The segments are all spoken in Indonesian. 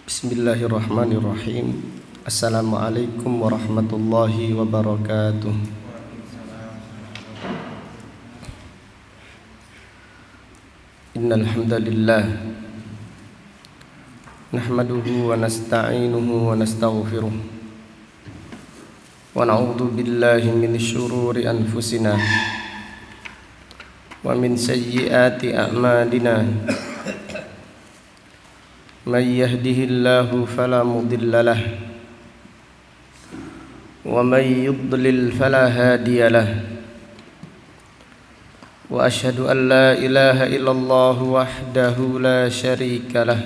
Bismillahirrahmanirrahim. Assalamualaikum warahmatullahi wabarakatuh. Innal hamdalillah nahmaduhu wa nasta'inuhu wa nastaghfiruh wa na'udzu billahi min syururi anfusina wa min sayyiati a'malina. Man yahdihillahu fala mudilla lah wa man yudlil fala hadiya lah. Wa ashhadu an la ilaha illallah wahdahu la syarika lah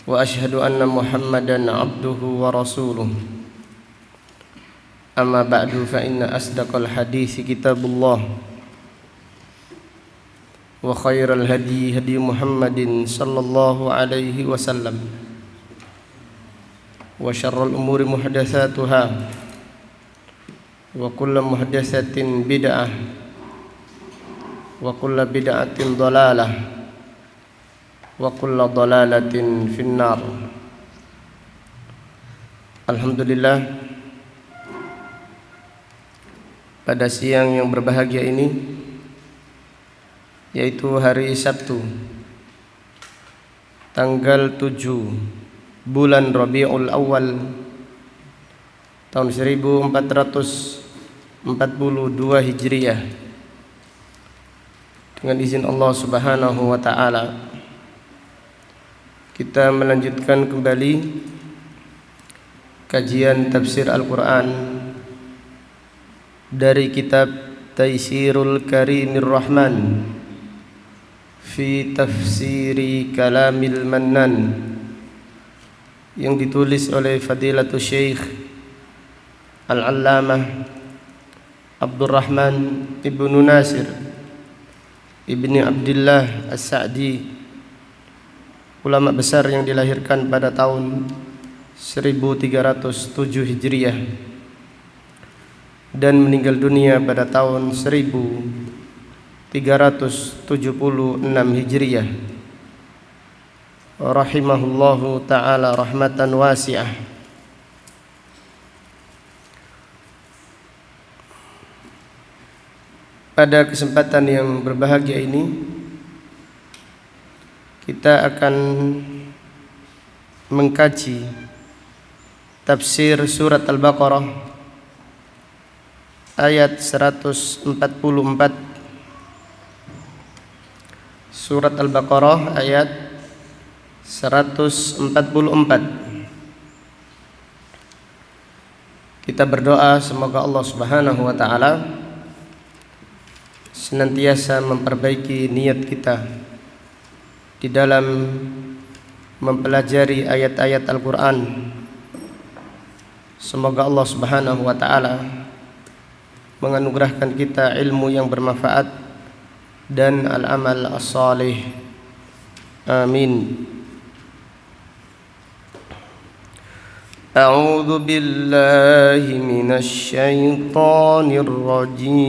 wa ashhadu anna Muhammadan abduhu wa rasuluh. Amma ba'du fa inna asdaqal hadits kitabullah wa khairal hadi hadi Muhammadin sallallahu alaihi wasallam wa syarrul umuri muhdatsatuha wa kullu muhdatsatin bid'ah wa kullu bid'atin dhalalah wa kullu dhalalatin finnar. Alhamdulillah, pada siang yang berbahagia ini, yaitu hari Sabtu tanggal 7 bulan Rabiul Awal tahun 1442 Hijriah, dengan izin Allah Subhanahu wa taala kita melanjutkan kembali kajian tafsir Al-Qur'an dari kitab Taysirul Karimir Rahman fi tafsiri kalamil mannan, yang ditulis oleh Fadilatul Syekh Al-Allamah Abdurrahman Ibnu Nasir Ibni Abdillah As-Sa'di, ulama besar yang dilahirkan pada tahun 1307 Hijriah dan meninggal dunia pada tahun 1376 Hijriah, rahimahullahu ta'ala rahmatan wasi'ah. Pada kesempatan yang berbahagia ini kita akan mengkaji tafsir surat Al-Baqarah ayat 144. Surat Al-Baqarah ayat 144. Kita berdoa semoga Allah Subhanahu wa taala senantiasa memperbaiki niat kita di dalam mempelajari ayat-ayat Al-Qur'an. Semoga Allah Subhanahu wa taala menganugerahkan kita ilmu yang bermanfaat dan al-amal as-salih. Amin. A'udzu billahi minasy syaithanir rajim.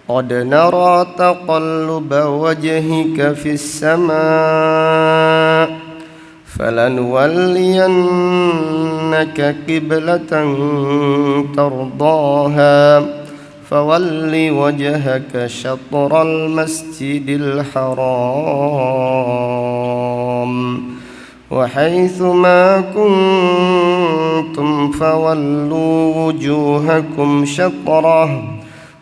Qad nara taqalluba wajhika fis sama', فلنولينك قبلة ترضاها فول وجهك شطر المسجد الحرام وحيث ما كنتم فولوا وجوهكم شطره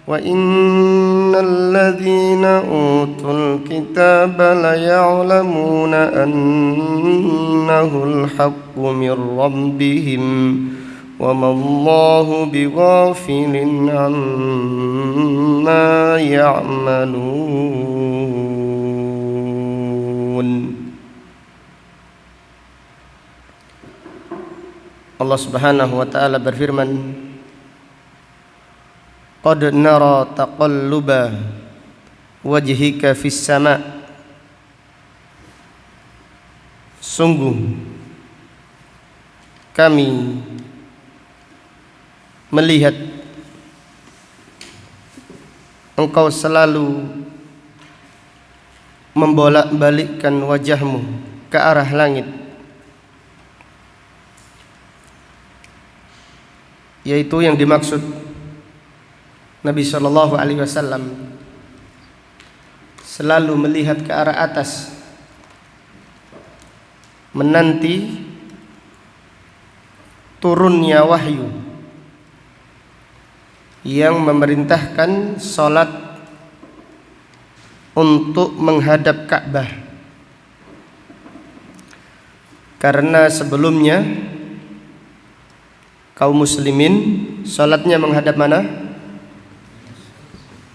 وإن الذين أوتوا الكتاب ليعلمون أنه الحق من ربهم وما الله بغافل عما يعملون. Allah Subhanahu wa taala berfirman, Qad nara taqalluba wajhika fis sama'. Sungguh kami melihat engkau selalu membolak-balikkan wajahmu ke arah langit, yaitu yang dimaksud Nabi sallallahu alaihi wasallam selalu melihat ke arah atas, menanti turunnya wahyu yang memerintahkan salat untuk menghadap Ka'bah. Karena sebelumnya kaum muslimin salatnya menghadap mana?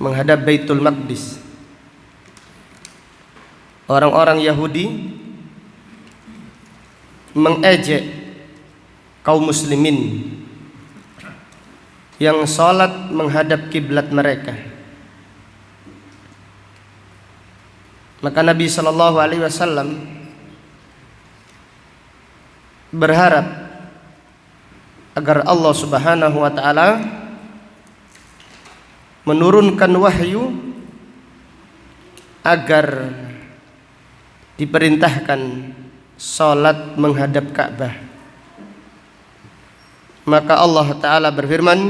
Menghadap Baitul Maqdis. Orang-orang Yahudi mengejek kaum muslimin yang salat menghadap kiblat mereka. Maka Nabi sallallahu alaihi wasallam berharap agar Allah Subhanahu wa taala menurunkan wahyu agar diperintahkan salat menghadap Ka'bah. Maka Allah taala berfirman,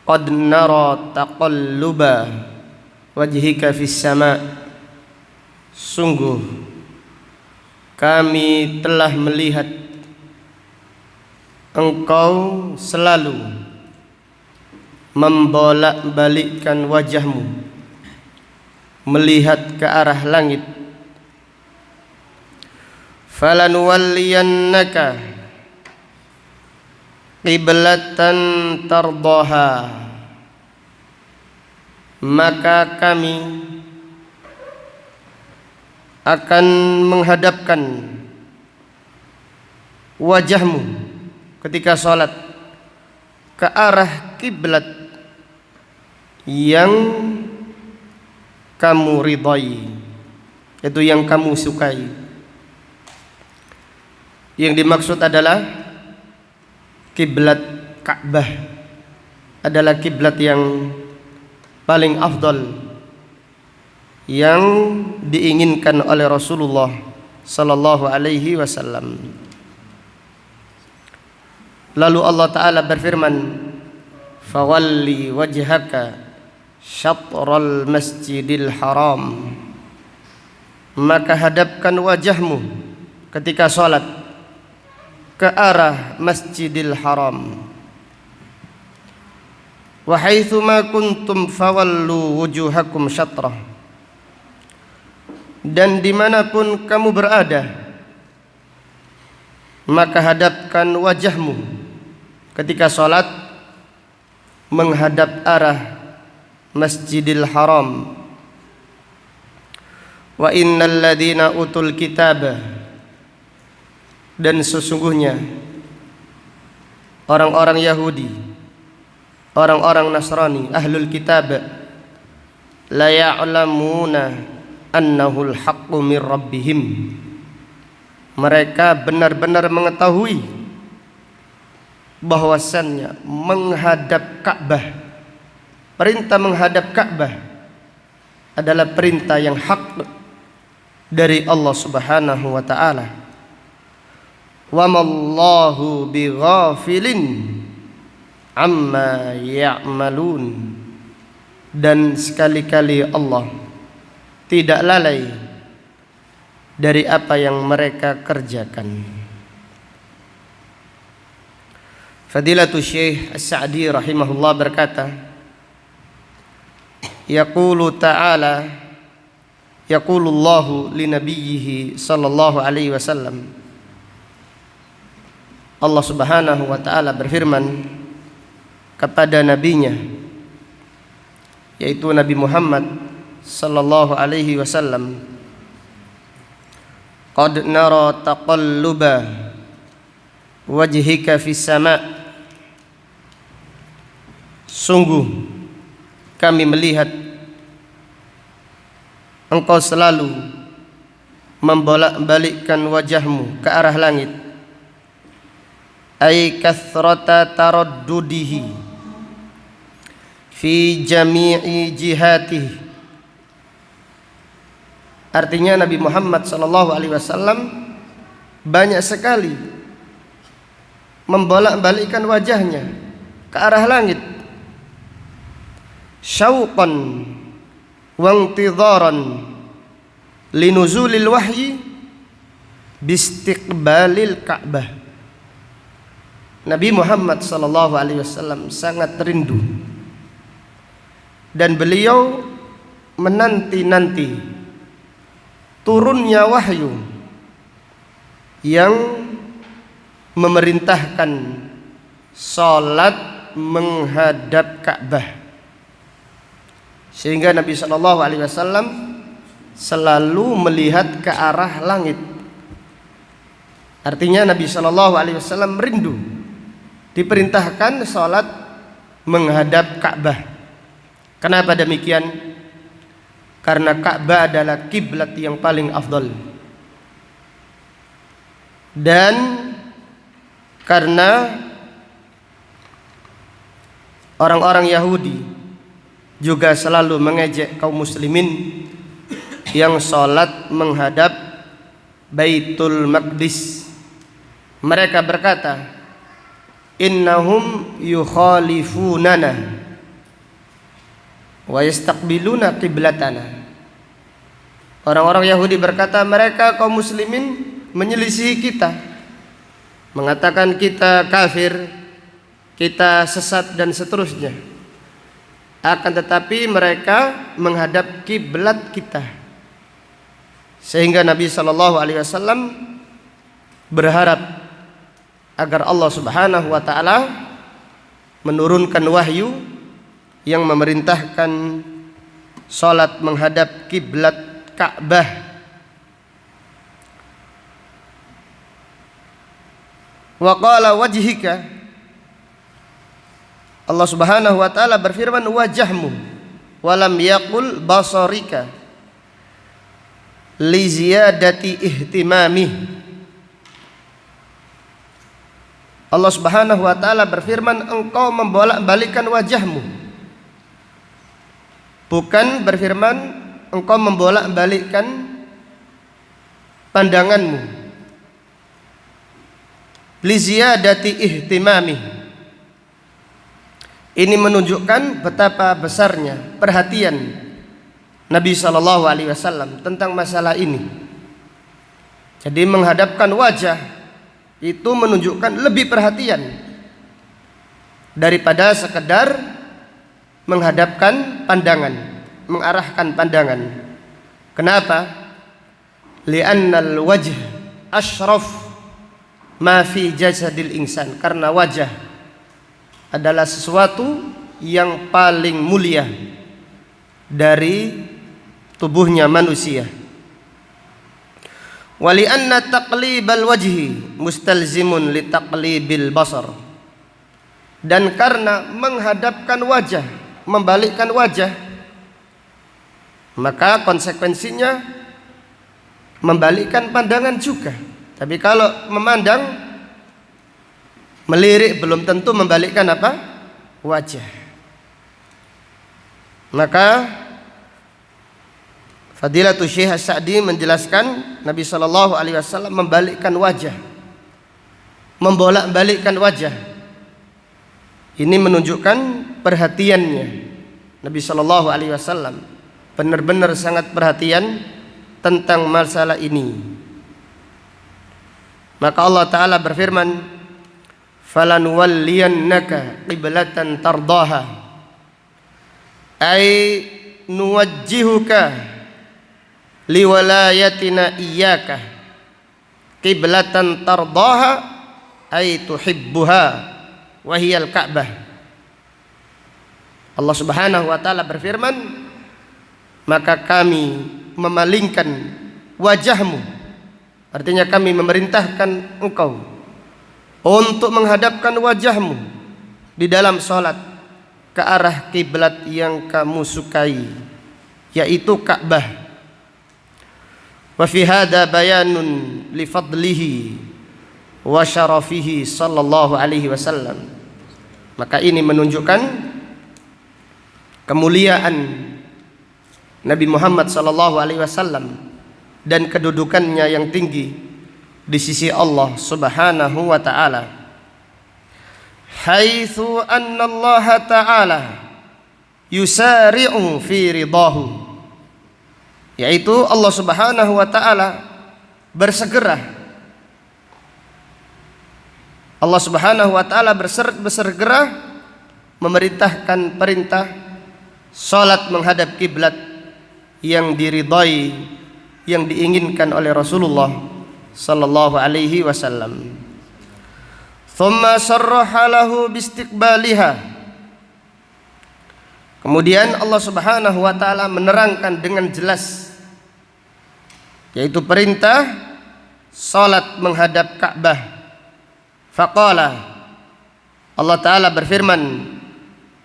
"Qad nara taqalluba wajhika fis sama'." Sungguh kami telah melihat engkau selalu membolak-balikkan wajahmu melihat ke arah langit. Falanuwalliyannaka qiblatan tardaha, maka kami akan menghadapkan wajahmu ketika salat ke arah kiblat yang kamu ridai, yaitu yang kamu sukai. Yang dimaksud adalah kiblat Ka'bah adalah kiblat yang paling afdal yang diinginkan oleh Rasulullah sallallahu alaihi wasallam. Lalu Allah taala berfirman, "Fawalli wajhaka syatral masjidil haram." Maka hadapkan wajahmu ketika salat ke arah Masjidil Haram. Wa haitsu ma kuntum fawallu wujuhakum syatrah. Dan dimanapun kamu berada, maka hadapkan wajahmu ketika salat menghadap arah Masjidil Haram. Wa innal ladzina utul kitaba, dan sesungguhnya orang-orang Yahudi, orang-orang Nasrani, ahlul kitab, la ya'lamuna annahul haqqu min rabbihim. Mereka benar-benar mengetahui bahwasannya menghadap Ka'bah, perintah menghadap Ka'bah adalah perintah yang hak dari Allah Subhanahu wa taala. Wa mallahu bighafilin amma ya'malun, dan sekali-kali Allah tidak lalai dari apa yang mereka kerjakan. Fadilatul Syekh As-Sa'di rahimahullah berkata, yaqulu ta'ala, yaqulullahu li nabiyhi sallallahu alaihi wasallam, Allah Subhanahu wa taala berfirman kepada nabinya, yaitu Nabi Muhammad sallallahu alaihi wasallam, qad nara taqalluba wajhika fis sama'. Sungguh kami melihat engkau selalu membolak-balikkan wajahmu ke arah langit. Ay kathrata taraddudihi fi jami'i jihatihi, Artinya Nabi Muhammad sallallahu alaihi wasallam banyak sekali membolak-balikkan wajahnya ke arah langit, syauqan wa intidharan linuzulil wahyi bistiqbalil Ka'bah. Nabi Muhammad sallallahu alaihi wasallam sangat rindu dan beliau menanti-nanti turunnya wahyu yang memerintahkan salat menghadap Ka'bah, sehingga Nabi sallallahu alaihi wasallam selalu melihat ke arah langit. Artinya Nabi sallallahu alaihi wasallam rindu diperintahkan salat menghadap Ka'bah. Kenapa demikian? Karena Ka'bah adalah kiblat yang paling afdal, dan karena orang-orang Yahudi juga selalu mengejek kaum muslimin yang salat menghadap Baitul Maqdis. Mereka berkata, innahum yukhalifunana wa yastaqbiluna qiblatana. Orang-orang Yahudi berkata, mereka kaum muslimin menyelisihi kita, mengatakan kita kafir, kita sesat dan seterusnya. Akan tetapi mereka menghadap kiblat kita. Sehingga Nabi sallallahu alaihi wasallam berharap agar Allah Subhanahu wa taala menurunkan wahyu yang memerintahkan salat menghadap kiblat Ka'bah. Wa qala wajhika, Allah Subhanahu wa taala berfirman wajahmu, walam yaqul basarika li ziyadati ihtimami. Allah Subhanahu wa taala berfirman engkau membolak-balikkan wajahmu, bukan berfirman engkau membolak-balikkan pandanganmu. Li ziyadati ihtimami, ini menunjukkan betapa besarnya perhatian Nabi sallallahu alaihi wasallam tentang masalah ini. Jadi menghadapkan wajah itu menunjukkan lebih perhatian daripada sekedar menghadapkan pandangan, mengarahkan pandangan. Kenapa? Li'annal wajh asyraf ma fi jasadil insan. Karena wajah adalah sesuatu yang paling mulia dari tubuhnya manusia. Wa li'anna taqlibal wajhi mustalzimun li taqlibil basar. Dan karena menghadapkan wajah, membalikkan wajah, maka konsekuensinya membalikkan pandangan juga. Tapi kalau memandang melirik belum tentu membalikkan apa? Wajah. Maka Fadilatul Syekh As-Sa'di menjelaskan Nabi sallallahu alaihi wasallam membalikkan wajah, membolak-balikkan wajah. Ini menunjukkan perhatiannya Nabi sallallahu alaihi wasallam, benar-benar sangat perhatian tentang masalah ini. Maka Allah taala berfirman, "Falanuwalliyannaka qiblatan tardaha." Ay nuwajjihuka liwalayatina iyyaka qiblatan tardaha ay tuhibbuha wa hiyal Ka'bah. Allah Subhanahu wa taala berfirman, maka kami memalingkan wajahmu, artinya kami memerintahkan engkau untuk menghadapkan wajahmu di dalam salat ke arah kiblat yang kamu sukai, yaitu Ka'bah. Wa fi hadza bayanun li fadlihi wa syarafihi sallallahu alaihi wasallam. Maka ini menunjukkan kemuliaan Nabi Muhammad sallallahu alaihi wasallam dan kedudukannya yang tinggi di sisi Allah Subhanahu wa taala. Haitsu anna Allah taala yusari'u fi ridahu, yaitu Allah Subhanahu wa taala bersegera, Allah Subhanahu wa taala bersegera memerintahkan perintah salat menghadap kiblat yang diridai, yang diinginkan oleh Rasulullah sallallahu alaihi wasallam. Thumma sarraha lahu biistiqbaliha. Kemudian Allah Subhanahu wa taala menerangkan dengan jelas, yaitu perintah salat menghadap Ka'bah. Faqala, Allah taala berfirman,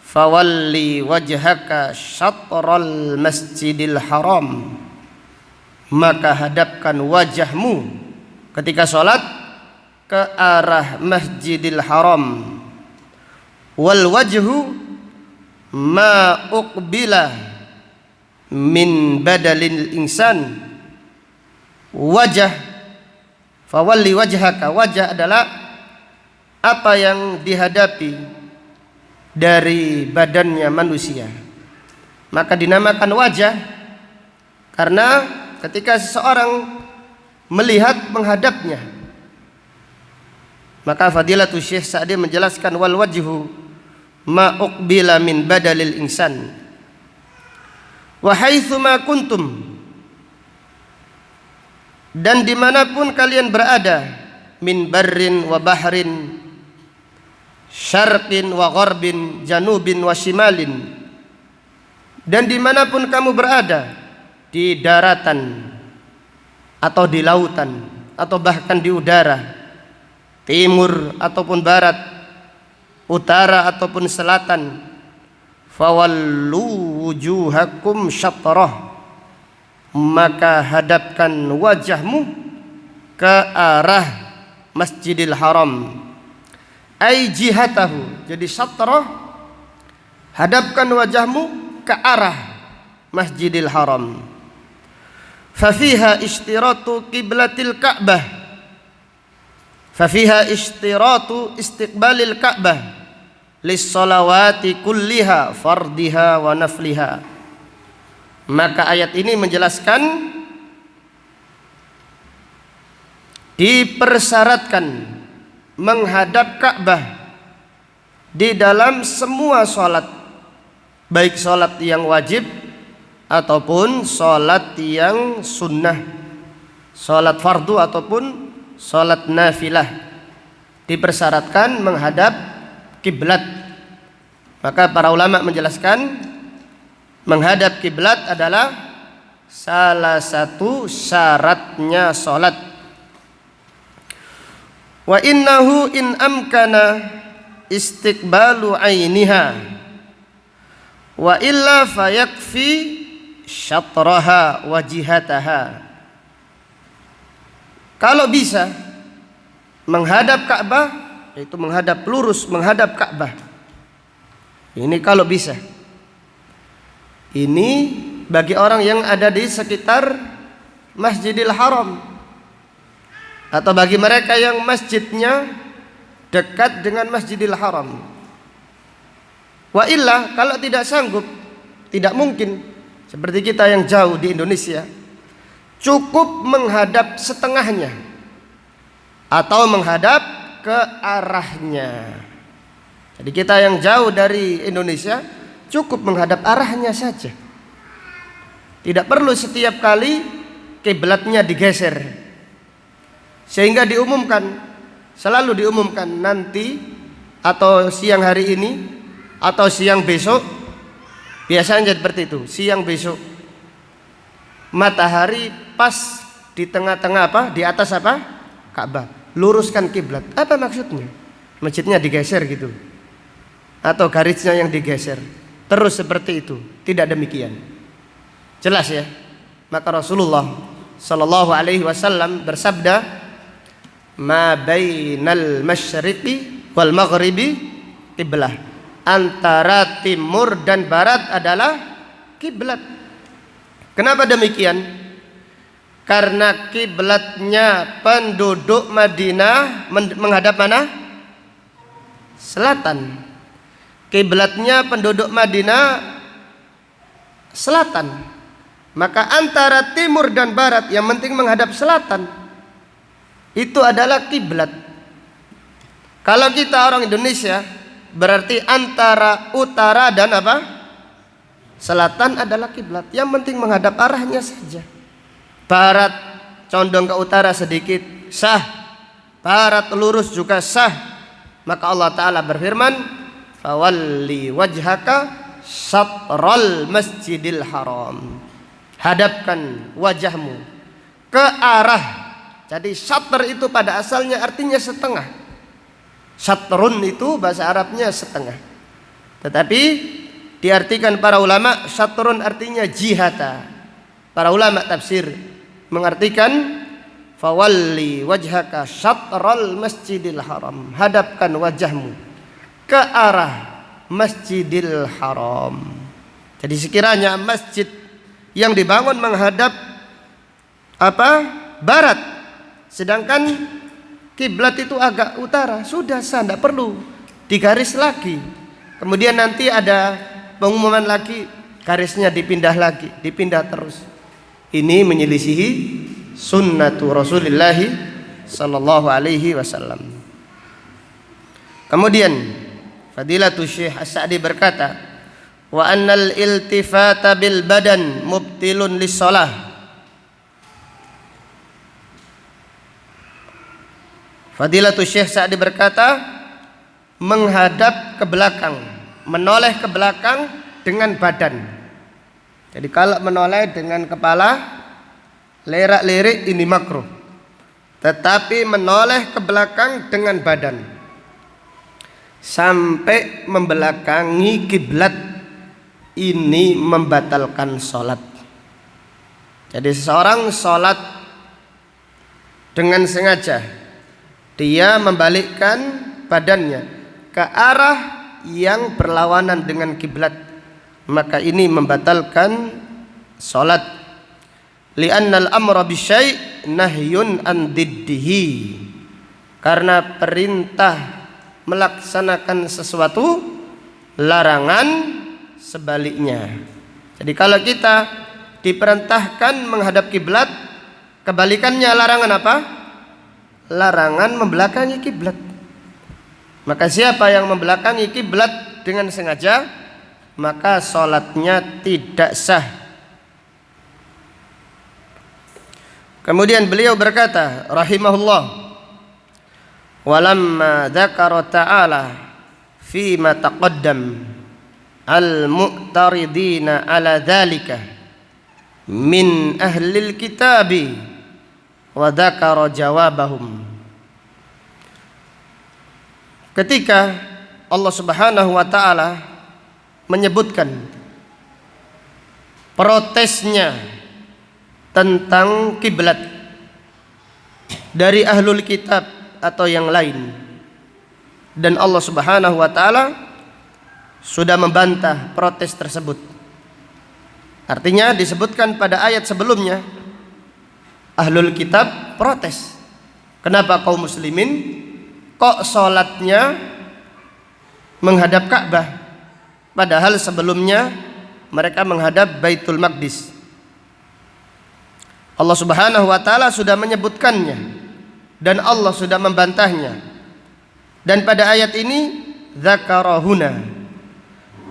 fawalli wajhaka syatral masjidil haram, maka hadapkan wajahmu ketika salat ke arah Masjidil Haram. Wal wajhu ma uqbila min badalil insan. Wajah, fawalli wajhaka, wajah adalah apa yang dihadapi dari badannya manusia, maka dinamakan wajah karena ketika seseorang melihat menghadapnya. Maka Fadilatul Syekh Sa'di menjelaskan wal wajhu ma uqbila min badalil insan. Wa haitsu ma kuntum, dan dimanapun kalian berada, min barrin wa bahrin, syarqin wa gharbin, janubin wa shimalin, dan dimanapun kamu berada, di daratan atau di lautan atau bahkan di udara, timur ataupun barat, utara ataupun selatan, fawallu wujuhakum syatrah, maka hadapkan wajahmu ke arah Masjidil Haram, ai jihatahu. Jadi syatrah, hadapkan wajahmu ke arah Masjidil Haram. Fafiha ishtiratu qiblatil Ka'bah, fafiha ishtiratu istiqbalil Ka'bah lis-shalawati kulliha fardiha wa nafliha. Maka ayat ini menjelaskan dipersyaratkan menghadap Ka'bah di dalam semua salat, baik salat yang wajib ataupun salat yang sunnah, salat fardu ataupun salat nafilah, dipersyaratkan menghadap kiblat. Maka para ulama menjelaskan menghadap kiblat adalah salah satu syaratnya salat. Wa innahu in amkana istiqbalu ainiha wa illa fayakfi syatraha wa jihataha. Kalau bisa menghadap Ka'bah, yaitu menghadap lurus, menghadap Ka'bah. Ini kalau bisa. Ini bagi orang yang ada di sekitar Masjidil Haram, atau bagi mereka yang masjidnya dekat dengan Masjidil Haram. Wa illa, kalau tidak sanggup, tidak mungkin, seperti kita yang jauh di Indonesia, cukup menghadap setengahnya atau menghadap ke arahnya. Jadi kita yang jauh dari Indonesia cukup menghadap arahnya saja. Tidak perlu setiap kali kiblatnya digeser. Sehingga diumumkan, selalu diumumkan nanti atau siang hari ini atau siang besok, biasanya seperti itu. Siang besok matahari pas di tengah-tengah apa? Di atas apa? Ka'bah. Luruskan kiblat. Apa maksudnya? Masjidnya digeser gitu. Atau garisnya yang digeser. Terus seperti itu. Tidak demikian. Jelas ya? Maka Rasulullah sallallahu alaihi wasallam bersabda, "Ma bainal masyriqi wal maghribi qiblah." Antara timur dan barat adalah kiblat. Kenapa demikian? Karena kiblatnya penduduk Madinah menghadap mana? Selatan. Kiblatnya penduduk Madinah selatan. Maka antara timur dan barat yang penting menghadap selatan. Itu adalah kiblat. Kalau kita orang Indonesia berarti antara utara dan apa? Selatan adalah kiblat. Yang penting menghadap arahnya saja. Barat condong ke utara sedikit sah, barat lurus juga sah. Maka Allah Ta'ala berfirman, fawalli wajhaka syatral masjidil haram. Hadapkan wajahmu ke arah. Jadi syatr itu pada asalnya artinya setengah. Syatrun itu bahasa Arabnya setengah. Tetapi diartikan para ulama syatrun artinya jihata. Para ulama tafsir mengartikan fawalli wajhaka syatral masjidil haram. Hadapkan wajahmu ke arah Masjidil Haram. Jadi sekiranya masjid yang dibangun menghadap apa? Barat, sedangkan kiblat itu agak utara, sudah sah, tidak perlu digaris lagi. Kemudian nanti ada pengumuman lagi, garisnya dipindah lagi, dipindah terus. Ini menyelisihi sunnatu Rasulullah sallallahu alaihi wasallam. Kemudian Fadilatul Syekh As-Sa'di berkata, wa annal iltifata bil badan mubtilun lis-shalah. Fadilatul Syekh Sa'di berkata, menghadap ke belakang, menoleh ke belakang dengan badan. Jadi kalau menoleh dengan kepala, lerak-lirik ini makruh. Tetapi menoleh ke belakang dengan badan sampai membelakangi kiblat ini membatalkan sholat. Jadi seseorang sholat dengan sengaja, dia membalikkan badannya ke arah yang berlawanan dengan kiblat, maka ini membatalkan sholat. Li'annal amra bisyai' nahyun an diddihi. Karena perintah melaksanakan sesuatu, larangan sebaliknya. Jadi kalau kita diperintahkan menghadap kiblat, kebalikannya larangan apa? Larangan membelakangi kiblat. Maka siapa yang membelakangi kiblat dengan sengaja, maka sholatnya tidak sah. Kemudian beliau berkata rahimahullah, walamma dzakara ta'ala fi ma taqaddam al-mu'taridina ala dzalika min ahlil kitabi wa dzakara jawabahum. Ketika Allah Subhanahu wa taala menyebutkan protesnya tentang kiblat dari ahlul kitab atau yang lain, dan Allah Subhanahu wa taala sudah membantah protes tersebut. Artinya disebutkan pada ayat sebelumnya ahlul kitab protes, kenapa kaum muslimin kok sholatnya menghadap Ka'bah, padahal sebelumnya mereka menghadap Baitul Maqdis. Allah Subhanahu wa taala sudah menyebutkannya dan Allah sudah membantahnya. Dan pada ayat ini dzakarahuna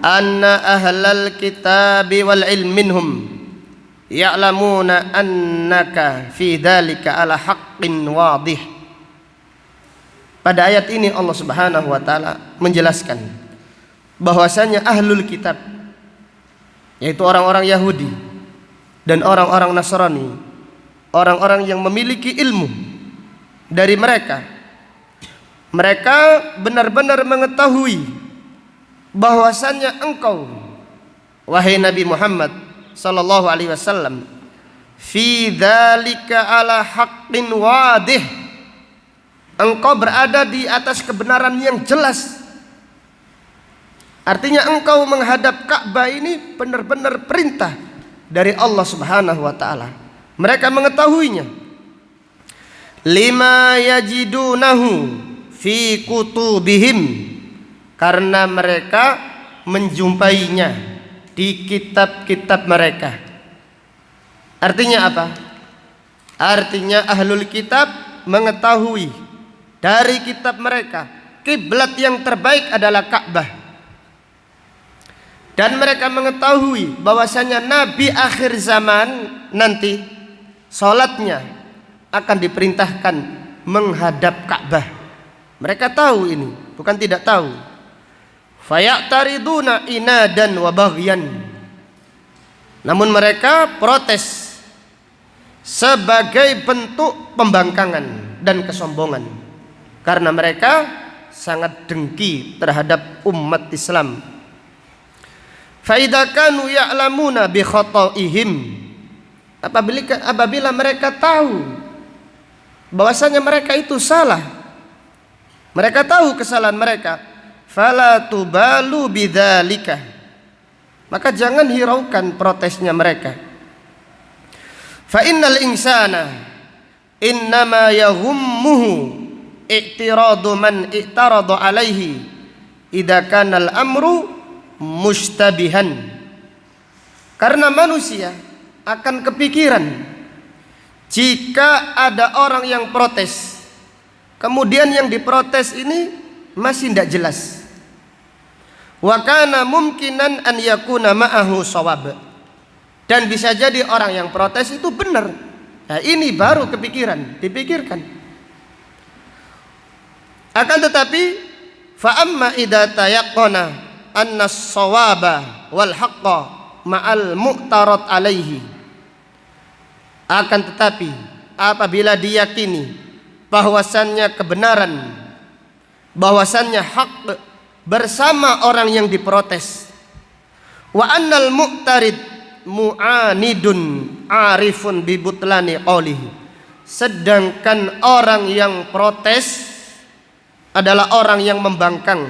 anna ahlal kitabi wal ilm minhum ya'lamuna annaka fi dzalika ala haqqin wadih. Pada ayat ini Allah Subhanahu wa taala menjelaskan bahwasanya ahlul kitab, yaitu orang-orang Yahudi dan orang-orang Nasrani, orang-orang yang memiliki ilmu dari mereka, mereka benar-benar mengetahui bahwasannya engkau wahai Nabi Muhammad sallallahu alaihi wasallam fi dzalika ala haqqin wadih, engkau berada di atas kebenaran yang jelas. Artinya engkau menghadap Ka'bah ini benar-benar perintah dari Allah Subhanahu wa taala. Mereka mengetahuinya. Lima yajidunahu fi kutubihim, karena mereka menjumpainya di kitab-kitab mereka. Artinya apa? Artinya ahlul kitab mengetahui dari kitab mereka kiblat yang terbaik adalah Ka'bah. Dan mereka mengetahui bahwasanya Nabi akhir zaman nanti salatnya akan diperintahkan menghadap Ka'bah. Mereka tahu ini, bukan tidak tahu. Fayaqtariduna inadan wa baghyan. Namun mereka protes sebagai bentuk pembangkangan dan kesombongan, karena mereka sangat dengki terhadap umat Islam. Fa idza kanu ya'lamuna bi khata'ihim, apabila mereka tahu bahwasanya mereka itu salah, mereka tahu kesalahan mereka, fala tubalu bidzalika, maka jangan hiraukan protesnya mereka. Fa innal insana innama yaghummuhu i'tiradu man i'tarada alaihi idza kana al-amru mustabihan. Karena manusia akan kepikiran jika ada orang yang protes, kemudian yang diprotes ini masih tidak jelas. Wa kana mumkinan an yakuna ma'ahu shawab, dan bisa jadi orang yang protes itu benar. Nah, ini baru dipikirkan. Akan tetapi fa amma idza tayaqqana anna as-shawaba wal haqqa ma'al mu'tarad alaihi, akan tetapi apabila diyakini bahwasannya kebenaran, bahwasannya hak bersama orang yang diprotes, wa annal mu'tarid mu'anidun arifun bi butlani qawlihi, sedangkan orang yang protes adalah orang yang membangkang,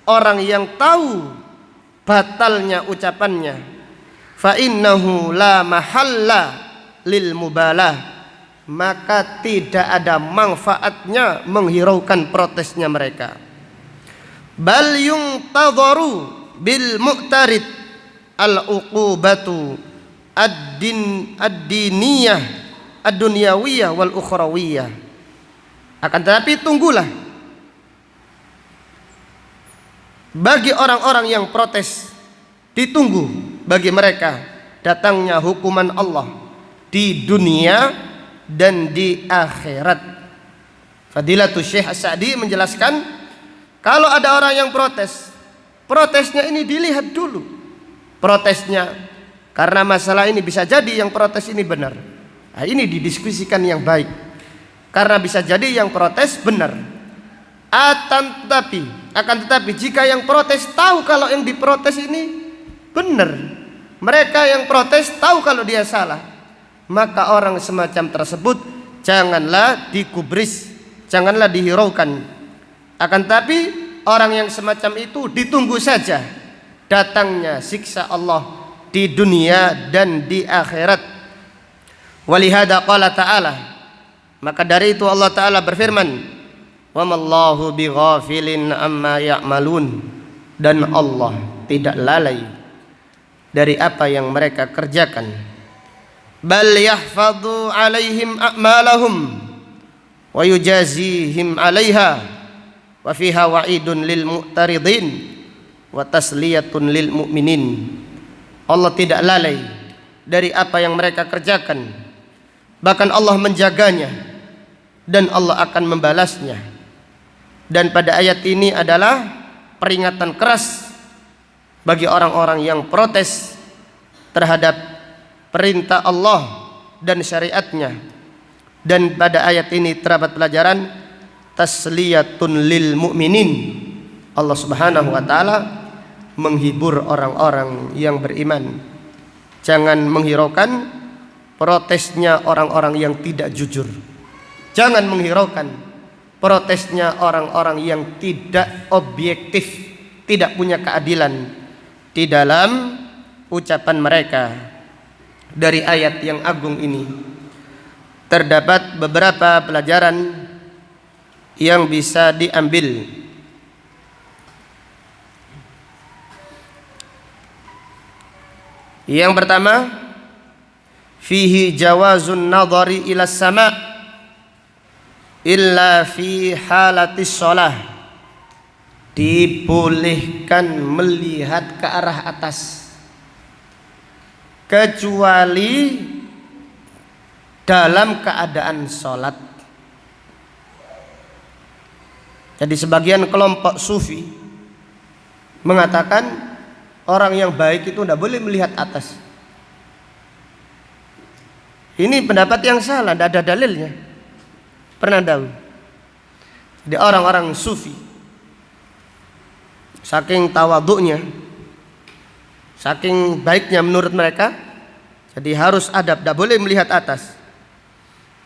orang yang tahu batalnya ucapannya, fa innahu la mahalla lil mubalah, maka tidak ada manfaatnya menghiraukan protesnya mereka. Bal yuntadharu bil mu'tarid al-uqubatu ad-diniyah ad-dunyawiyah wal ukhrawiyah. Akan tetapi tunggulah bagi orang-orang yang protes, ditunggu bagi mereka datangnya hukuman Allah di dunia dan di akhirat. Fadilatul Syekh As-Sa'di menjelaskan, kalau ada orang yang protes, protesnya ini dilihat dulu. Protesnya karena masalah ini bisa jadi yang protes ini benar. Nah, ini didiskusikan yang baik. Karena bisa jadi yang protes benar. Akan tetapi jika yang protes tahu kalau yang diprotes ini benar, mereka yang protes tahu kalau dia salah, maka orang semacam tersebut janganlah dikubris, janganlah dihiraukan. Akan tetapi orang yang semacam itu ditunggu saja datangnya siksa Allah di dunia dan di akhirat. Walihada qala ta'ala, maka dari itu Allah Ta'ala berfirman, wa mallahu bighafilin amma ya'malun, dan Allah tidak lalai dari apa yang mereka kerjakan. Bal yahfadhu alaihim a'malahum wa yujazihim 'alaiha wa fiha wa'idun lil mu'taridin wa tasliyatun lil mu'minin. Allah tidak lalai dari apa yang mereka kerjakan, bahkan Allah menjaganya dan Allah akan membalasnya. Dan pada ayat ini adalah peringatan keras bagi orang-orang yang protes terhadap perintah Allah dan syariatnya. Dan pada ayat ini terdapat pelajaran tasliyatun lil mu'minin. Allah Subhanahu wa taala menghibur orang-orang yang beriman. Jangan menghiraukan protesnya orang-orang yang tidak jujur. Jangan menghiraukan protesnya orang-orang yang tidak objektif, tidak punya keadilan di dalam ucapan mereka. dari ayat yang agung ini terdapat beberapa pelajaran yang bisa diambil. Yang pertama, fihi jawazun nadhari ila sama' illa fi halatis shalah. Dibolehkan melihat ke arah atas kecuali dalam keadaan sholat. Jadi sebagian kelompok sufi mengatakan orang yang baik itu tidak boleh melihat atas. Ini pendapat yang salah, tidak ada dalilnya. Pernah tahu? Jadi orang-orang sufi saking tawaduknya, saking baiknya menurut mereka, jadi harus adab, tidak boleh melihat atas.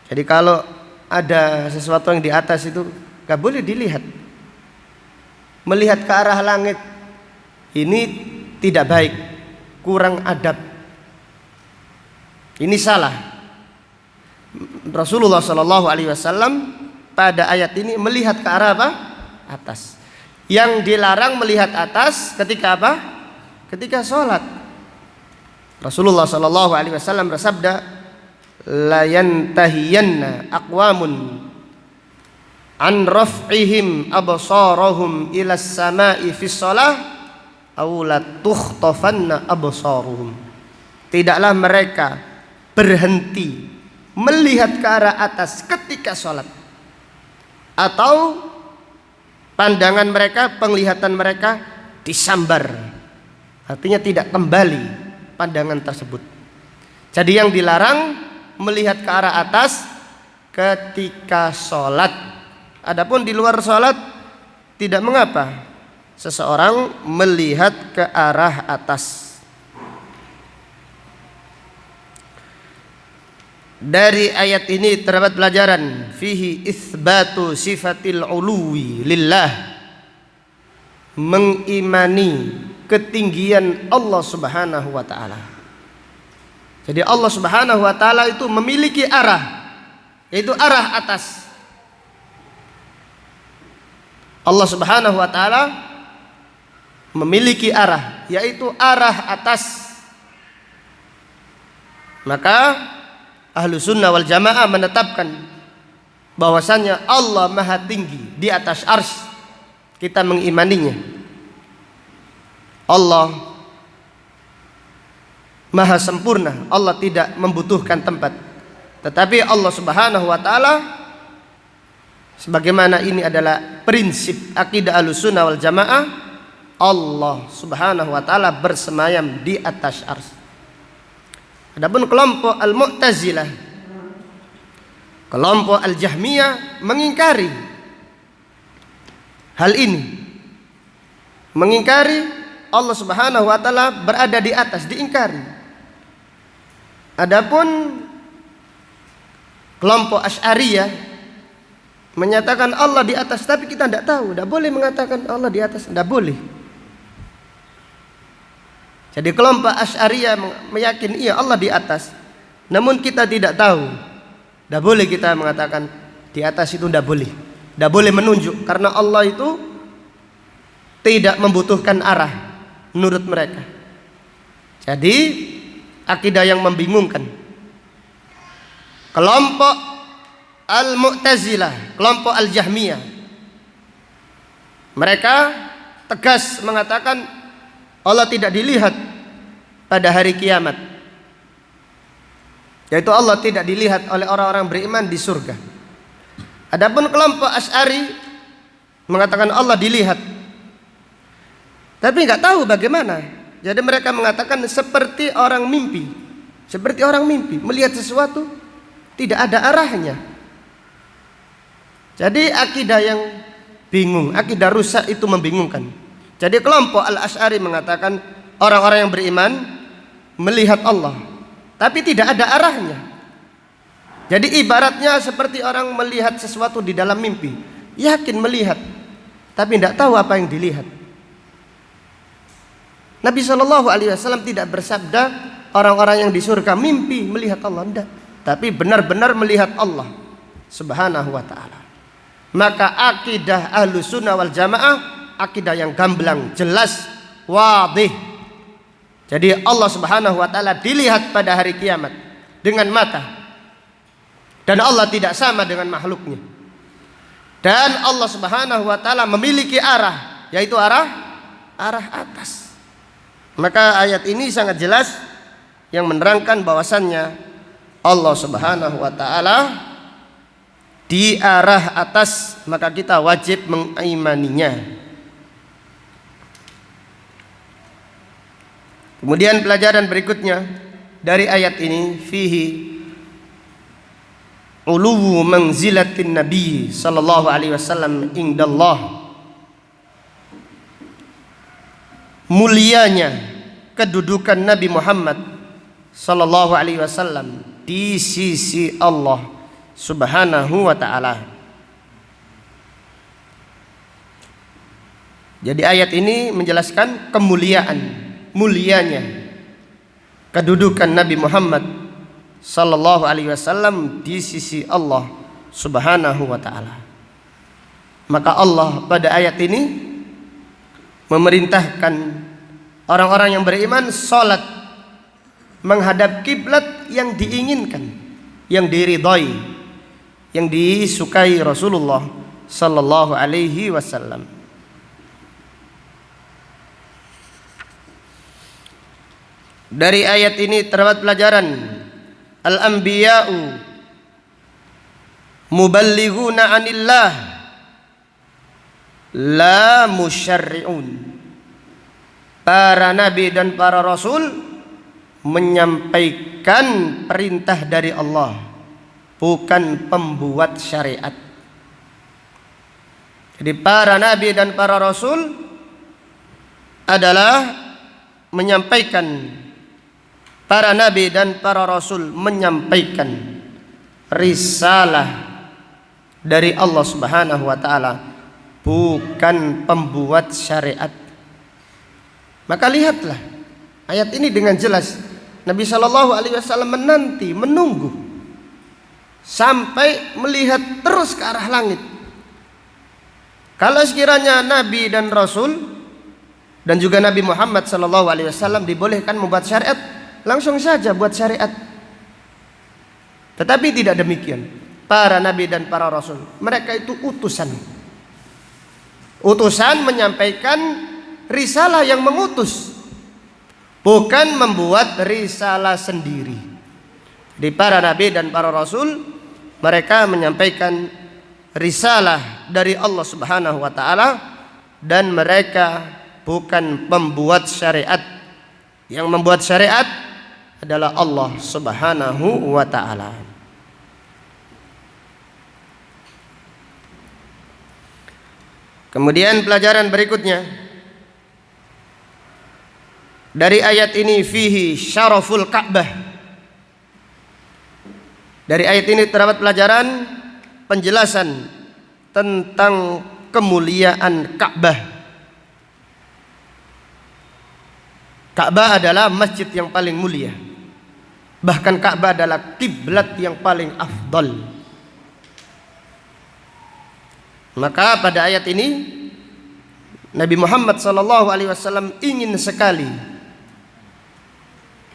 Jadi kalau ada sesuatu yang di atas itu gak boleh dilihat. Melihat ke arah langit ini tidak baik, kurang adab. Ini salah. Rasulullah SAW pada ayat ini melihat ke arah apa? Atas. Yang dilarang melihat atas ketika apa? Ketika sholat. Rasulullah SAW bersabda, la yantahiyanna aqwamun an raf'ihim absarahum ila as-sama'i fi shalah aw la tukhtafanna absaruhum. Tidaklah mereka berhenti melihat ke arah atas ketika sholat, atau pandangan mereka, penglihatan mereka disambar, artinya tidak kembali pandangan tersebut. Jadi yang dilarang melihat ke arah atas ketika sholat. Adapun di luar sholat tidak mengapa seseorang melihat ke arah atas. Dari ayat ini terdapat pelajaran fihi itsbatu sifatil uluwi lillah, mengimani ketinggian Allah Subhanahu wa taala. Jadi Allah Subhanahu wa taala itu memiliki arah, yaitu arah atas. Allah Subhanahu wa taala memiliki arah, yaitu arah atas. Maka Ahlu sunnah wal jamaah menetapkan bahwasannya Allah maha tinggi di atas arsy. Kita mengimaninya. Allah maha sempurna, Allah tidak membutuhkan tempat. Tetapi Allah Subhanahu wa taala, sebagaimana ini adalah prinsip akidah Ahlus Sunnah wal Jamaah, Allah Subhanahu wa taala bersemayam di atas arsy. Adapun kelompok Al-Mu'tazilah, kelompok Al-Jahmiyah mengingkari hal ini. Mengingkari Allah Subhanahu wa taala berada di atas, diingkari. Adapun kelompok Asy'ariyah menyatakan Allah di atas, tapi kita tidak tahu, tidak boleh mengatakan Allah di atas, tidak boleh. Jadi kelompok Asy'ariyah meyakini iya Allah di atas, namun kita tidak tahu. Tidak boleh kita mengatakan di atas, itu tidak boleh. Tidak boleh menunjuk, karena Allah itu tidak membutuhkan arah menurut mereka. Jadi akidah yang membingungkan. Kelompok Al-Mu'tazilah, kelompok Al-Jahmiyah, mereka tegas mengatakan Allah tidak dilihat pada hari kiamat, yaitu Allah tidak dilihat oleh orang-orang beriman di surga. Adapun kelompok Asy'ari mengatakan Allah dilihat, tapi nggak tahu bagaimana. Jadi mereka mengatakan seperti orang mimpi, seperti orang mimpi melihat sesuatu tidak ada arahnya. Jadi akidah yang bingung, akidah rusak itu membingungkan. Jadi kelompok Al-Asy'ari mengatakan orang-orang yang beriman melihat Allah, tapi tidak ada arahnya. Jadi ibaratnya seperti orang melihat sesuatu di dalam mimpi, yakin melihat, tapi tidak tahu apa yang dilihat. Nabi SAW tidak bersabda orang-orang yang di surga mimpi melihat Allah, enggak, tapi benar-benar melihat Allah Subhanahu wa ta'ala. Maka akidah Ahlussunnah wal Jamaah akidah yang gamblang, jelas, wadih. Jadi Allah Subhanahu wa ta'ala dilihat pada hari kiamat dengan mata, dan Allah tidak sama dengan makhluknya. Dan Allah Subhanahu wa ta'ala memiliki arah, yaitu arah atas. Maka ayat ini sangat jelas yang menerangkan bahwasannya Allah Subhanahu wa ta'ala di arah atas, maka kita wajib mengimaninya. Kemudian pelajaran berikutnya dari ayat ini, fihi uluwu manzilatin nabi sallallahu alaihi wasallam indallah, mulianya kedudukan Nabi Muhammad sallallahu alaihi wasallam di sisi Allah Subhanahu wa ta'ala. Jadi ayat ini menjelaskan kemuliaan, mulianya kedudukan Nabi Muhammad sallallahu alaihi wasallam di sisi Allah Subhanahu wa ta'ala. Maka Allah pada ayat ini memerintahkan orang-orang yang beriman salat menghadap kiblat yang diinginkan, yang diridhai, yang disukai Rasulullah sallallahu alaihi wasallam. Dari ayat ini terdapat pelajaran, al-anbiya'u muballighuna 'anillah la musyarri'un. Para nabi dan para rasul menyampaikan perintah dari Allah, bukan pembuat syariat. Jadi para nabi dan para rasul adalah menyampaikan, para nabi dan para rasul menyampaikan risalah dari Allah Subhanahu wa ta'ala, bukan pembuat syariat. Maka lihatlah ayat ini dengan jelas, Nabi sallallahu alaihi wasallam menunggu sampai melihat terus ke arah langit. Kalau sekiranya Nabi dan Rasul dan juga Nabi Muhammad sallallahu alaihi wasallam dibolehkan membuat syariat, langsung saja buat syariat. Tetapi tidak demikian. Para Nabi dan para Rasul, mereka itu utusan. Utusan menyampaikan risalah yang mengutus, bukan membuat risalah sendiri. Di para Nabi dan para Rasul, mereka menyampaikan risalah dari Allah Subhanahu wa ta'ala, dan mereka bukan pembuat syariat. Yang membuat syariat adalah Allah Subhanahu wa ta'ala. Kemudian pelajaran berikutnya dari ayat ini, fihi syaraful Ka'bah. Dari ayat ini terdapat pelajaran penjelasan tentang kemuliaan Ka'bah. Ka'bah adalah masjid yang paling mulia. Bahkan Ka'bah adalah kiblat yang paling afdal. Maka pada ayat ini Nabi Muhammad SAW ingin sekali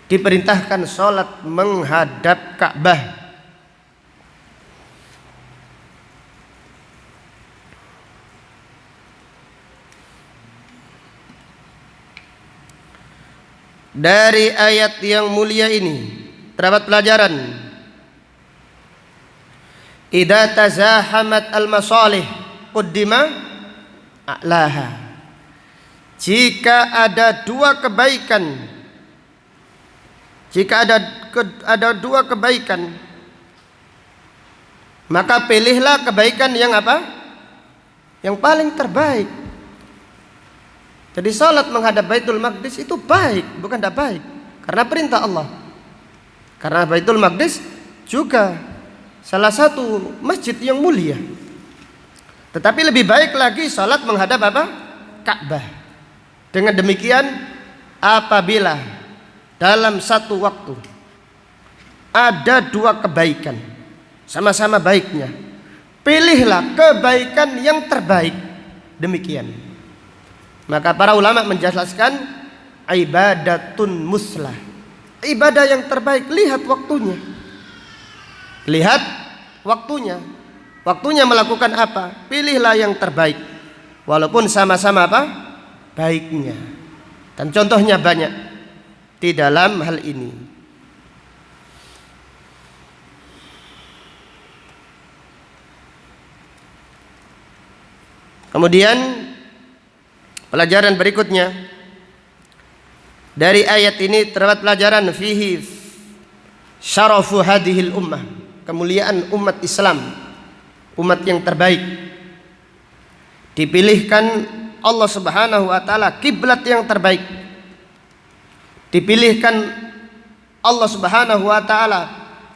diperintahkan sholat menghadap Ka'bah. Dari ayat yang mulia ini terdapat pelajaran, idza tazahamat al-masalih quddima a'laha. Jika ada dua kebaikan, ada dua kebaikan, maka pilihlah kebaikan yang apa? Yang paling terbaik. Jadi salat menghadap Baitul Maqdis itu baik, bukan tidak baik, karena perintah Allah. Karena Baitul Maqdis juga salah satu masjid yang mulia. Tetapi lebih baik lagi salat menghadap apa? Ka'bah. Dengan demikian, apabila dalam satu waktu ada dua kebaikan, sama-sama baiknya, pilihlah kebaikan yang terbaik. Demikian. Maka para ulama menjelaskan ibadatun muslah, ibadah yang terbaik. Lihat waktunya, lihat waktunya, waktunya melakukan apa, pilihlah yang terbaik, walaupun sama-sama apa baiknya. Dan contohnya banyak di dalam hal ini. Kemudian pelajaran berikutnya dari ayat ini terdapat pelajaran fihi syarafu hadhil ummah, kemuliaan umat Islam, umat yang terbaik. Dipilihkan Allah Subhanahu wa taala kiblat yang terbaik. Dipilihkan Allah Subhanahu wa taala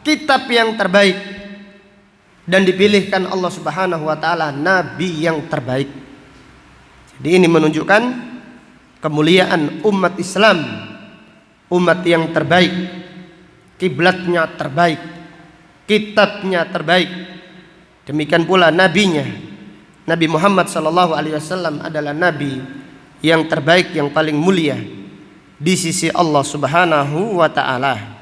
kitab yang terbaik, dan dipilihkan Allah Subhanahu wa taala nabi yang terbaik. Jadi ini menunjukkan kemuliaan umat Islam, umat yang terbaik, kiblatnya terbaik, kitabnya terbaik. Demikian pula nabinya, Nabi Muhammad sallallahu alaihi wasallam adalah nabi yang terbaik, yang paling mulia di sisi Allah Subhanahu wa taala.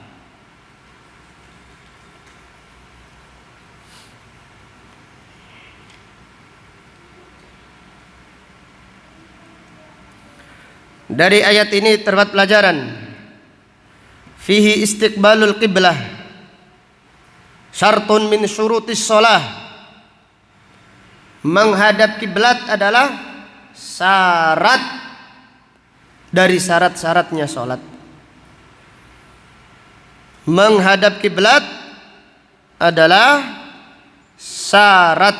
Dari ayat ini terdapat pelajaran fihi istiqbalul qiblah syartun min syurutis shalah. Menghadap kiblat adalah syarat dari syarat-syaratnya salat. Menghadap kiblat adalah syarat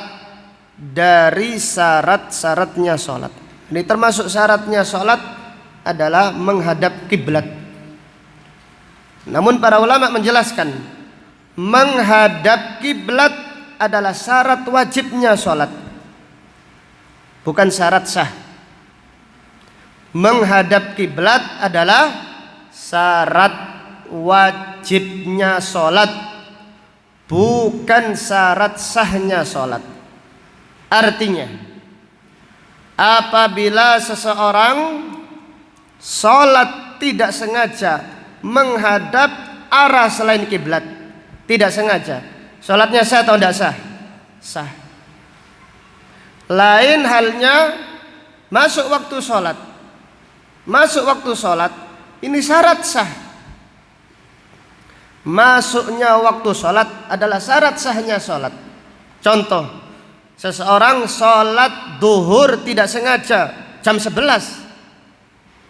dari syarat-syaratnya salat. Ini termasuk syaratnya salat adalah menghadap kiblat. Namun para ulama menjelaskan menghadap kiblat adalah syarat wajibnya salat, bukan syarat sah. Menghadap kiblat adalah syarat wajibnya salat, bukan syarat sahnya salat. Artinya, apabila seseorang salat tidak sengaja menghadap arah selain kiblat, tidak sengaja, salatnya sah atau tidak sah? Sah. Lain halnya masuk waktu salat. Masuk waktu salat ini syarat sah. Masuknya waktu salat adalah syarat sahnya salat. Contoh, seseorang salat duhur tidak sengaja jam 11.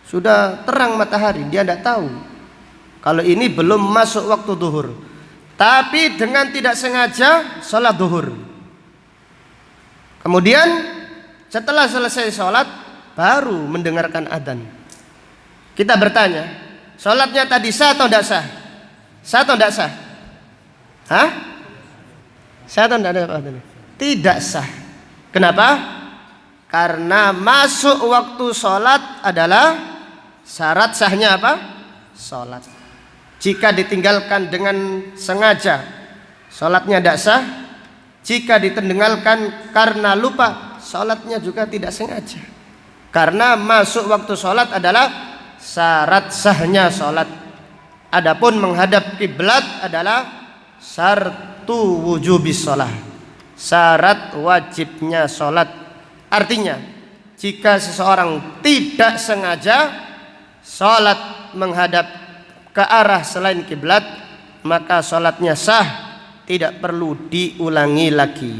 Sudah terang matahari, dia tidak tahu kalau ini belum masuk waktu duhur, tapi dengan tidak sengaja sholat duhur. Kemudian setelah selesai sholat baru mendengarkan adzan. Kita bertanya, sholatnya tadi sah atau tidak sah? Sah atau tidak sah? Hah? Sah atau tidak? Tidak sah. Kenapa? Karena masuk waktu sholat adalah syarat sahnya apa? Sholat. Jika ditinggalkan dengan sengaja, sholatnya tidak sah. Jika ditinggalkan karena lupa, sholatnya juga tidak sengaja. Karena masuk waktu sholat adalah syarat sahnya sholat. Adapun menghadap kiblat adalah syartu wujubis sholat, syarat wajibnya sholat. Artinya, jika seseorang tidak sengaja sholat menghadap ke arah selain kiblat, maka sholatnya sah, tidak perlu diulangi lagi.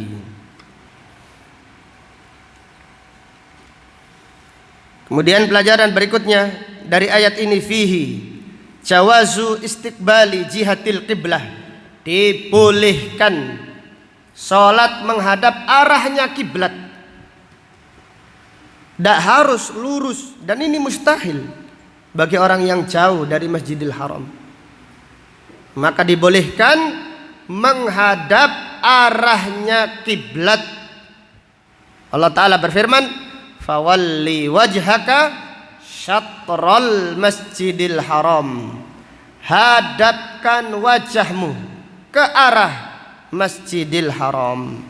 Kemudian pelajaran berikutnya dari ayat ini fihi jawazu istiqbali jihatil qiblah, dibolehkan sholat menghadap arahnya kiblat. Tidak harus lurus, dan ini mustahil bagi orang yang jauh dari Masjidil Haram. Maka dibolehkan menghadap arahnya kiblat. Allah Ta'ala berfirman, fawalli wajhaka syatral masjidil haram. hadapkan wajahmu ke arah Masjidil Haram.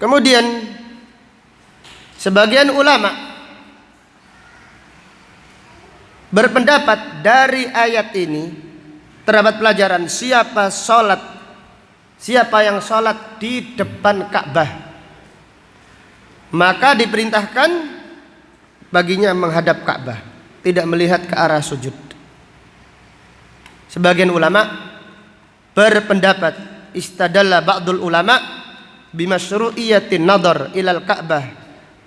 Kemudian sebagian ulama berpendapat dari ayat ini terdapat pelajaran siapa yang sholat di depan Ka'bah, maka diperintahkan baginya menghadap Ka'bah, tidak melihat ke arah sujud. Sebagian ulama berpendapat istadalla ba'dul ulama bimasyru'iyatin nadhar ilal Ka'bah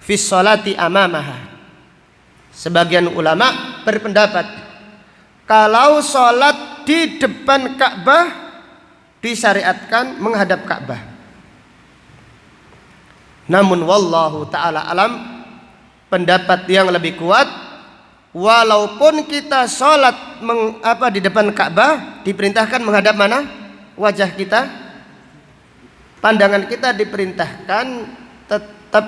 fi sholati amamaha. Sebagian ulama berpendapat kalau sholat di depan Ka'bah disyariatkan menghadap Ka'bah. Namun wallahu ta'ala alam, pendapat yang lebih kuat, walaupun kita sholat di depan Ka'bah diperintahkan menghadap mana? Wajah kita. Pandangan kita diperintahkan tetap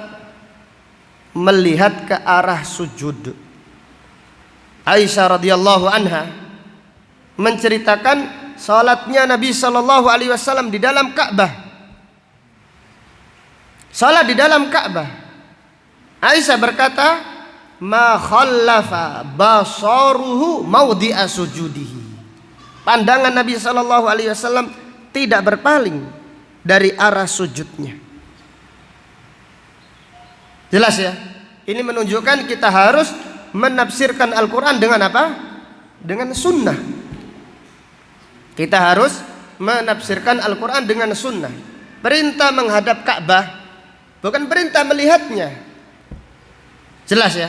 melihat ke arah sujud. Aisyah radhiyallahu anha menceritakan salatnya Nabi sallallahu alaihi wasallam di dalam Ka'bah. Salat di dalam Ka'bah. Aisyah berkata, "Ma khallafa basaruhu maudhi'a sujudihi." Pandangan Nabi sallallahu alaihi wasallam tidak berpaling dari arah sujudnya. Jelas ya? Ini menunjukkan kita harus menafsirkan Al-Quran dengan apa? Dengan sunnah. Kita harus menafsirkan Al-Quran dengan sunnah. Perintah menghadap Ka'bah bukan perintah melihatnya. Jelas ya?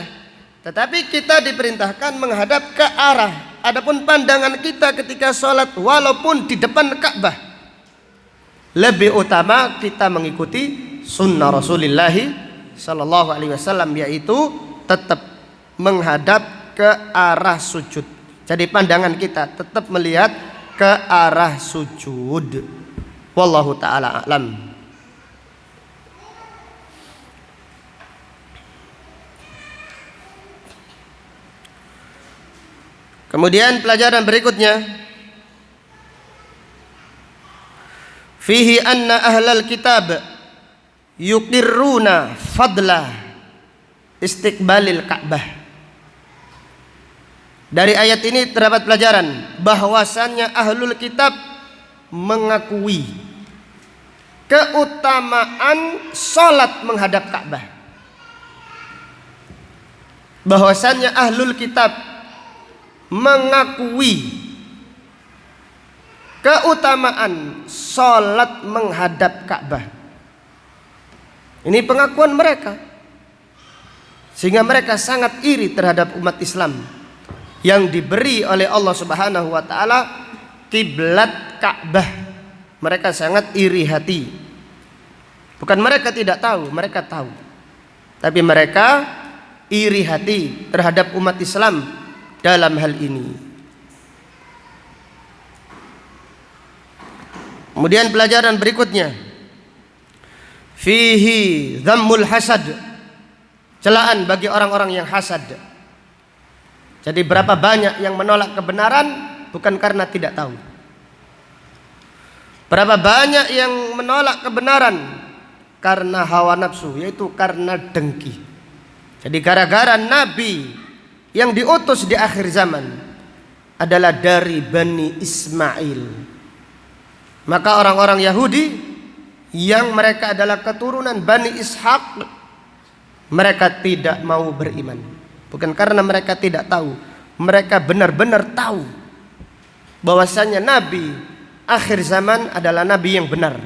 Tetapi kita diperintahkan menghadap ke arah. Adapun pandangan kita ketika sholat walaupun di depan Ka'bah, lebih utama kita mengikuti sunnah Rasulullah sallallahu alaihi wasallam, yaitu tetap menghadap ke arah sujud. Jadi pandangan kita tetap melihat ke arah sujud. Wallahu taala a'lam. Kemudian pelajaran berikutnya, fihi anna ahlal kitab yuqirruna fadla istiqbalil Ka'bah. Dari ayat ini terdapat pelajaran bahwasannya ahlul kitab mengakui keutamaan salat menghadap Ka'bah. Bahwasannya ahlul kitab mengakui keutamaan salat menghadap Ka'bah. Ini pengakuan mereka, sehingga mereka sangat iri terhadap umat Islam yang diberi oleh Allah Subhanahu wa taala kiblat Ka'bah. Mereka sangat iri hati. Bukan mereka tidak tahu, mereka tahu. Tapi mereka iri hati terhadap umat Islam dalam hal ini. Kemudian pelajaran berikutnya, fihi dhammul hasad, celaan bagi orang-orang yang hasad. Jadi berapa banyak yang menolak kebenaran bukan karena tidak tahu. Berapa banyak yang menolak kebenaran karena hawa nafsu, yaitu karena dengki. Jadi gara-gara Nabi yang diutus di akhir zaman adalah dari Bani Ismail, maka orang-orang Yahudi yang mereka adalah keturunan Bani Ishaq, mereka tidak mau beriman. Bukan karena mereka tidak tahu, mereka benar-benar tahu bahwasanya Nabi akhir zaman adalah Nabi yang benar,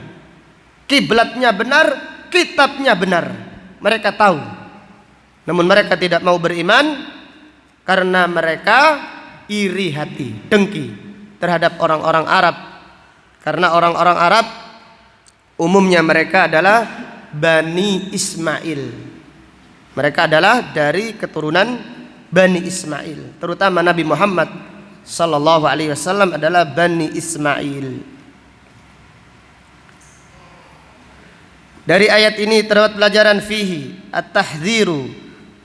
kiblatnya benar, kitabnya benar. Mereka tahu, namun mereka tidak mau beriman karena mereka iri hati, dengki terhadap orang-orang Arab. Karena orang-orang Arab umumnya mereka adalah Bani Ismail. Mereka adalah dari keturunan Bani Ismail. Terutama Nabi Muhammad sallallahu alaihi wasallam adalah Bani Ismail. Dari ayat ini terdapat pelajaran fihi at-tahdziru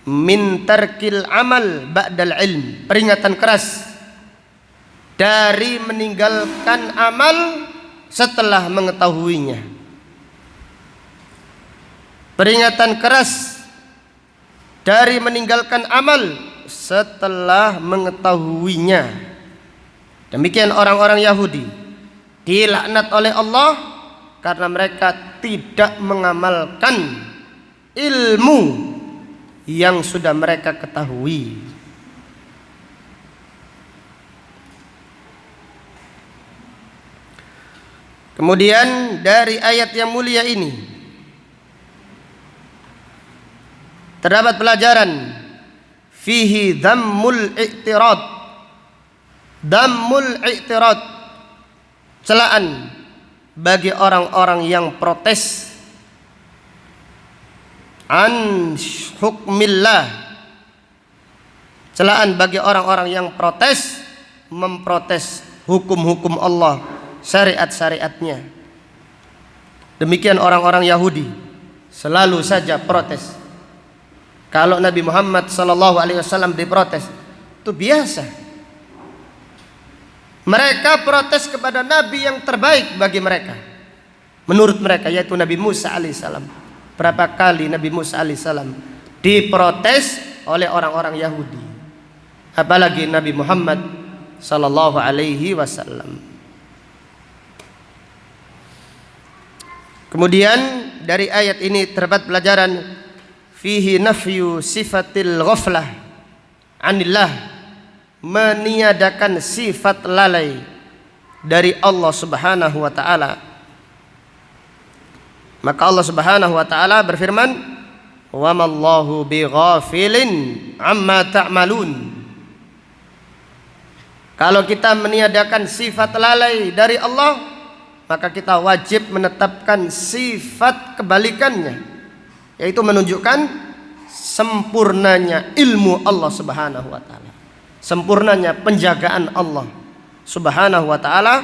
min tarkil amal ba'dal ilm. Peringatan keras dari meninggalkan amal setelah mengetahuinya. Peringatan keras dari meninggalkan amal setelah mengetahuinya. Demikian orang-orang Yahudi dilaknat oleh Allah karena mereka tidak mengamalkan ilmu yang sudah mereka ketahui. Kemudian dari ayat yang mulia ini terdapat pelajaran fihi dhammul i'tirad. Dhammul i'tirad, celaan bagi orang-orang yang protes an hukmillah. Celaan bagi orang-orang yang protes, memprotes hukum-hukum Allah, syariat-syariatnya. Demikian orang-orang Yahudi selalu saja protes. Kalau Nabi Muhammad SAW diprotes, itu biasa. Mereka protes kepada Nabi yang terbaik bagi mereka, menurut mereka, yaitu Nabi Musa alaihissalam. Berapa kali Nabi Musa alaihissalam diprotes oleh orang-orang Yahudi, apalagi Nabi Muhammad sallallahu alaihi wasallam. Kemudian dari ayat ini terdapat pelajaran fihi nafyu sifatil ghaflah anillah, meniadakan sifat lalai dari Allah Subhanahu wa taala. Maka Allah Subhanahu wa taala berfirman, "Wa mallahu bighafilin amma ta'malun." Kalau kita meniadakan sifat lalai dari Allah, maka kita wajib menetapkan sifat kebalikannya, yaitu menunjukkan sempurnanya ilmu Allah Subhanahu wa taala, sempurnanya penjagaan Allah Subhanahu wa taala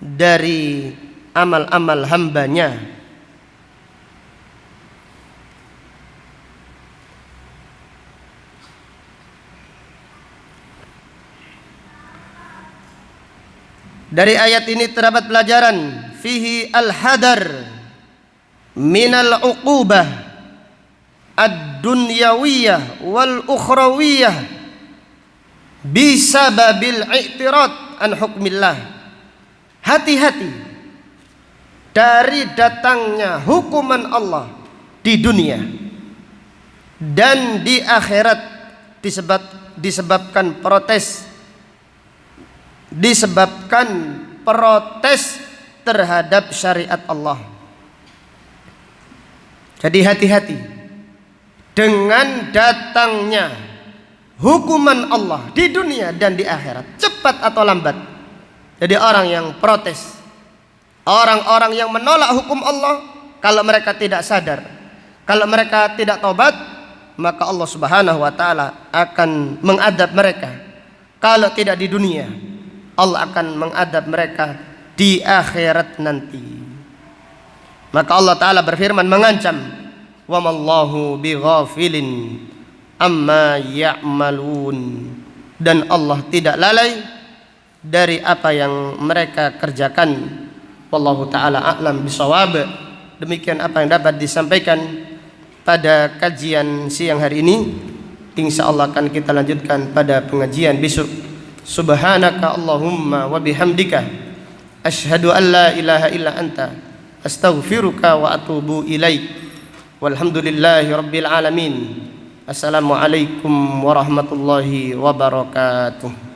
dari amal-amal hambanya. Dari ayat ini terdapat pelajaran fihi al-hadar minal uqubah ad-dunyawiyah wal ukhrawiyah bisababil i'tirad an hukmillah. Hati-hati dari datangnya hukuman Allah di dunia dan di akhirat disebabkan protes terhadap syariat Allah. Jadi hati-hati dengan datangnya hukuman Allah di dunia dan di akhirat, cepat atau lambat. Jadi orang yang protes, orang-orang yang menolak hukum Allah, kalau mereka tidak sadar, kalau mereka tidak tobat, maka Allah Subhanahu wa taala akan mengadab mereka. Kalau tidak di dunia, Allah akan mengadab mereka di akhirat nanti. Maka Allah Ta'ala berfirman mengancam, wa mallahu bighafilin amma ya'malun, dan Allah tidak lalai dari apa yang mereka kerjakan. Wallahu Ta'ala a'lam bisawab. Demikian apa yang dapat disampaikan pada kajian siang hari ini. Insyaallah akan kita lanjutkan pada pengajian besok. Subhanaka Allahumma wa bihamdika asyhadu an la ilaha illa anta astaghfiruka wa atubu ilaik. Walhamdulillahi rabbil alamin. Assalamualaikum warahmatullahi wabarakatuh.